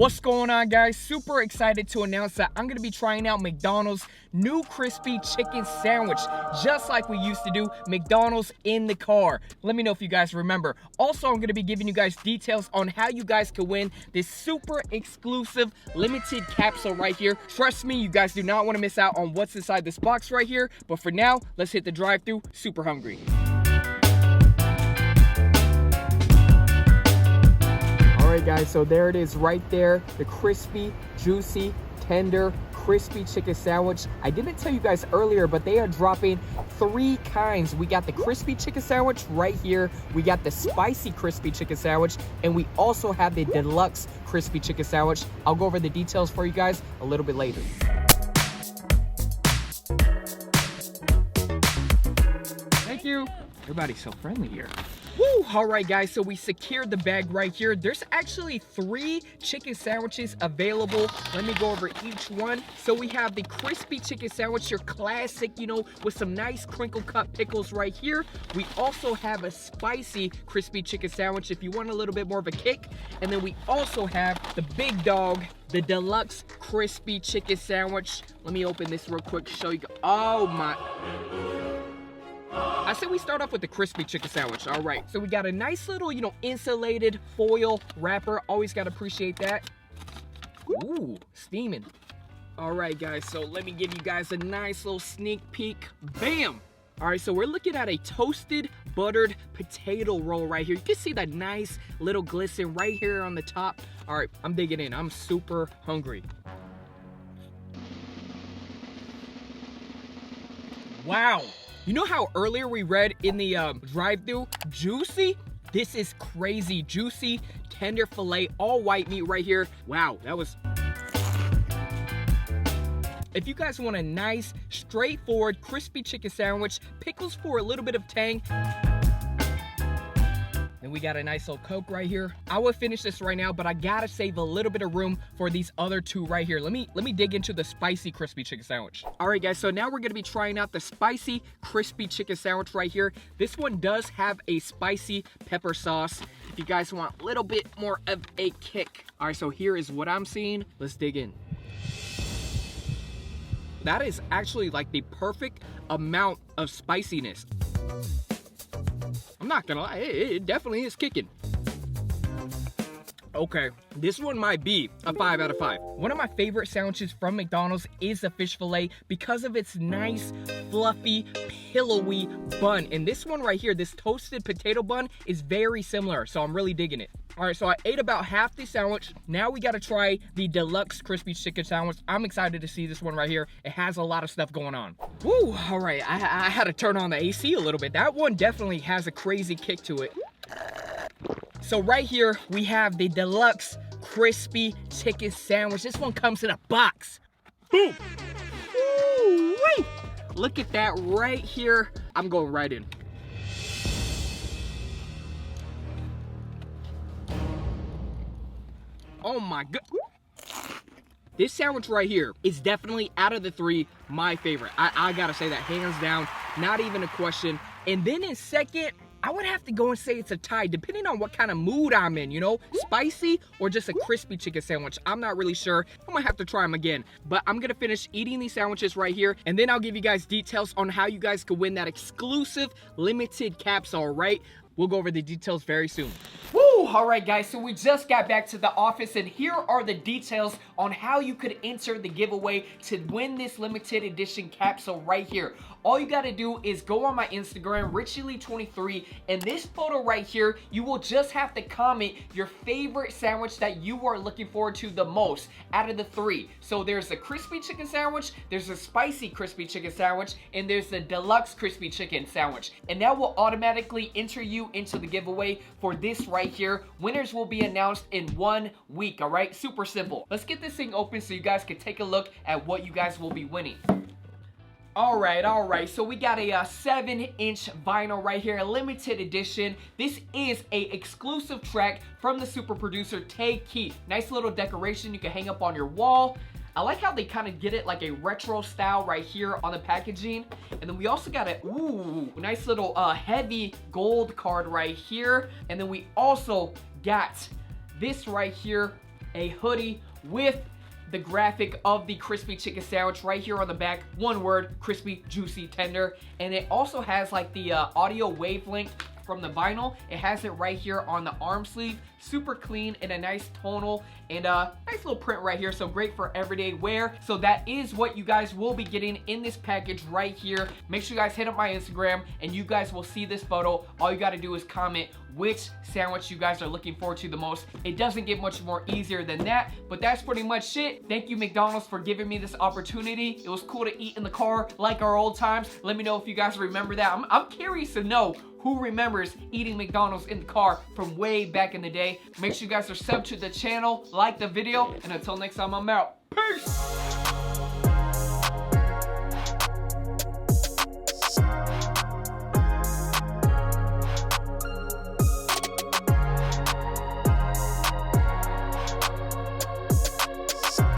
What's going on, guys? Super excited to announce that I'm gonna be trying out McDonald's new crispy chicken sandwich, just like we used to do McDonald's in the car. Let me know if you guys remember. Also, I'm gonna be giving you guys details on how you guys can win this super exclusive limited capsule right here. Trust me, you guys do not want to miss out on what's inside this box right here. But for now, let's hit the drive-thru. Super hungry. Alright guys, so there it is right there, the crispy, juicy, tender, crispy chicken sandwich. I didn't tell you guys earlier, but they are dropping 3 kinds. We got the crispy chicken sandwich right here, we got the spicy crispy chicken sandwich, and we also have the deluxe crispy chicken sandwich. I'll go over the details for you guys a little bit later. Thank you. Everybody's so friendly here. Woo! Alright guys, so we secured the bag right here. There's actually 3 chicken sandwiches available. Let me go over each one. So we have the crispy chicken sandwich, your classic, you know, with some nice crinkle cut pickles right here. We also have a spicy crispy chicken sandwich if you want a little bit more of a kick. And then we also have the big dog, the deluxe crispy chicken sandwich. Let me open this real quick to show you. Oh my... I said we start off with the crispy chicken sandwich. All right, so we got a nice little, you know, insulated foil wrapper. Always gotta appreciate that. Ooh, steaming. All right, guys, so let me give you guys a nice little sneak peek. Bam! All right, so we're looking at a toasted buttered potato roll right here. You can see that nice little glisten right here on the top. All right, I'm digging in. I'm super hungry. Wow. You know how earlier we read in the drive-thru, juicy? This is crazy juicy, tender filet, all white meat right here. Wow, that was... If you guys want a nice, straightforward, crispy chicken sandwich, pickles for a little bit of tang, then we got a nice little Coke right here. I will finish this right now, but I gotta save a little bit of room for these other 2 right here. Let me dig into the spicy crispy chicken sandwich. All right, guys, so now we're gonna be trying out the spicy crispy chicken sandwich right here. This one does have a spicy pepper sauce if you guys want a little bit more of a kick. All right, so here is what I'm seeing. Let's dig in. That is actually like the perfect amount of spiciness. I'm not gonna lie, it definitely is kicking. Okay, this one might be a 5 out of 5. One of my favorite sandwiches from McDonald's is the fish fillet because of its nice, fluffy, pillowy bun. And this one right here, this toasted potato bun, is very similar, so I'm really digging it. All right, so I ate about half the sandwich. Now we gotta try the deluxe crispy chicken sandwich. I'm excited to see this one right here. It has a lot of stuff going on. Woo, all right, I had to turn on the AC a little bit. That one definitely has a crazy kick to it. So right here, we have the deluxe crispy chicken sandwich. This one comes in a box. Boom. Woo-wee. Look at that right here. I'm going right in. Oh my god. This sandwich right here is definitely, out of the 3, my favorite. I gotta say that, hands down, not even a question. And then in second, I would have to go and say it's a tie, depending on what kind of mood I'm in, you know? Spicy or just a crispy chicken sandwich. I'm not really sure. I'm gonna have to try them again. But I'm gonna finish eating these sandwiches right here, and then I'll give you guys details on how you guys could win that exclusive limited capsule, right? We'll go over the details very soon. Woo! All right, guys, so we just got back to the office, and here are the details on how you could enter the giveaway to win this limited edition capsule right here. All you gotta do is go on my Instagram, RichieLee23, and this photo right here, you will just have to comment your favorite sandwich that you are looking forward to the most out of the 3. So there's the crispy chicken sandwich, there's a spicy crispy chicken sandwich, and there's the deluxe crispy chicken sandwich. And that will automatically enter you into the giveaway for this right here. Winners will be announced in 1 week, all right? Super simple. Let's get this thing open so you guys can take a look at what you guys will be winning. All right, so we got a 7-inch vinyl right here, a limited edition. This is a exclusive track from the super producer Tay Keith. Nice little decoration you can hang up on your wall. I like how they kind of get it like a retro style right here on the packaging. And then we also got a nice little heavy gold card right here. And then we also got this right here. a hoodie with the graphic of the crispy chicken sandwich right here on the back. One word, crispy, juicy, tender. And it also has like the audio wavelength from the vinyl. It has it right here on the arm sleeve. Super clean and a nice tonal and a nice little print right here. So great for everyday wear. So that is what you guys will be getting in this package right here. Make sure you guys hit up my Instagram and you guys will see this photo. All you got to do is comment which sandwich you guys are looking forward to the most. It doesn't get much more easier than that, but that's pretty much it. Thank you, McDonald's, for giving me this opportunity. It was cool to eat in the car like our old times. Let me know if you guys remember that. I'm curious to know who remembers eating McDonald's in the car from way back in the day. Make sure you guys are subbed to the channel, like the video, and until next time, I'm out. Peace!